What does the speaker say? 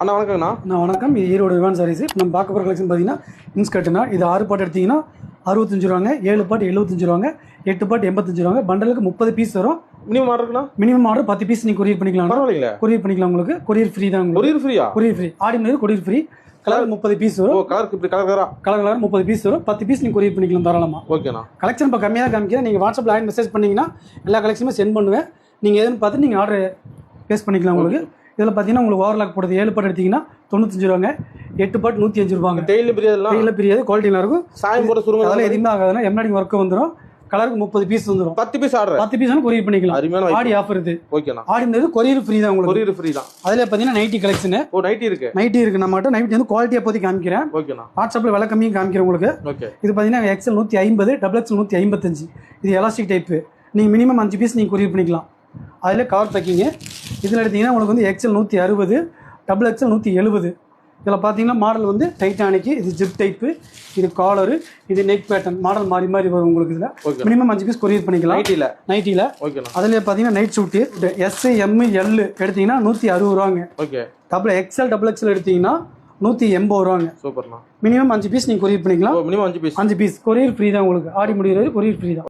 அண்ணா வணக்கங்கண்ணா. வணக்கம். இது ஈரோடு விமான் சாரீஸ். நம்ம பார்க்க போகிற கலெக்ஷன் பார்த்தீங்கன்னா இன்ஸ்கர்ட்னா இது 6 பாட்டு எடுத்தீங்கன்னா 65 ரூபாங்க, 7 பாட்டு 75 ரூபாங்க, 8 பாட்டு 85 ரூபாங்க. பண்டலுக்கு 30 பீஸ் வரும். மினிமம் ஆர்டர் இருக்குண்ணா? மினிமம் ஆர்டர் 10 பீஸ் நீங்கள் கொரியர் பண்ணிக்கலாம். பரவாயில்லைங்களா? கொரியர் பண்ணிக்கலாம். உங்களுக்கு கொரியர் ஃப்ரீ தான். கொரியர் ஃப்ரீயா? Courier free. ஆடி மணி கொரியர் ஃப்ரீ. கலர் 30 பீஸ் வரும். கலர் 30 பீஸ் வரும். 10 பீஸ் நீங்கள் கொரியர் பண்ணிக்கலாம் தாராளமா. ஓகேண்ணா. கலெக்ஷன் இப்போ கம்மியாக தான் காமிக்கிறேன். நீங்கள் வாட்ஸ்அப்பில் ஆட் மெசேஜ் பண்ணிங்கன்னா எல்லா கலெக்ஷனுமே சென்ட் பண்ணுவேன். நீங்கள் எதுன்னு பார்த்து நீங்கள் ஆர்டர் பேஸ் பண்ணிக்கலாம். உங்களுக்கு இதில் பார்த்தீங்கன்னா உங்களுக்கு ஓவர்லாக் போடுறது 7 பாட்டு எடுத்தீங்கன்னா 95 ரூபாங்க, 8 பாட்டு 105 ரூபாங்க. டெய்லியில் பிரியாது குவாலிட்டியில் இருக்கும். சாயம் போட சுருங்க அதெல்லாம் எதுவுமே ஆகாதுன்னா எம்ப்ராய்டிங் ஒர்க்கு வந்துடும். கலருக்கு 30 பீஸ் வந்துடும். 10 பீஸ் ஆர்டர் 10 பீஸ் கொரியர் பண்ணிக்கலாம். அருமையான ஆடி ஆஃபர் இது. ஓகேண்ணா. ஆடி வந்து கொரியர் ஃப்ரீ தான். உங்களுக்கு கொரியர் ஃப்ரீ தான். அதில் பார்த்தீங்கன்னா நைட்டி கலெக்ஷன். நைட்டி இருக்கு. நைட்டி இருக்கு. நம்மகிட்ட நைட்டி வந்து குவாலிட்டியாக போய் காமிக்கிறேன். ஓகேண்ணா. வாட்ஸ்அப்பில் விலை கம்மியும் காமிக்கிறேன் உங்களுக்கு. ஓகே. இது பார்த்தீங்கன்னா எக்ஸல் 150, டபுள் எக்ஸல் 155. இது எலாஸ்டிக் டைப்பு. நீங்கள் மினிமம் 5 பீஸ் நீங்கள் கொரியர் பண்ணிக்கலாம். அதில் கவர் பேக்கிங்கு. இதில் எடுத்தீங்கன்னா உங்களுக்கு வந்து எக்ஸல் 160, டபுள் எக்ஸல் 170. இதில் பார்த்தீங்கன்னா மாடல் வந்து டைட்டானிக்கு. இது ஜிப் டைப்பு. இது காலரு. இது நெக் பேட்டர்ன். மாடல் மாறி மாறி வரும் உங்களுக்கு. இதில் மினிமம் 5 பீஸ் கொரியர் பண்ணிக்கலாம். நைட்டியில். ஓகேண்ணா. அதில் பார்த்தீங்கன்னா நைட் சூட்டு எஸ், எம், எல் எடுத்தீங்கன்னா 160 ரூபாங்க. ஓகே. டபுள் எக்ஸல் எடுத்தீங்கன்னா 180 ரூபாங்க. சூப்பர்ண்ணா. மினிமம் 5 பீஸ் நீங்கள் கொரியர் பண்ணிக்கலாம். மினிமம் 5 பீஸ் கொரியர் ஃப்ரீ தான். உங்களுக்கு ஆடி முடிகிறது கொரியர் ஃப்ரீ தான்.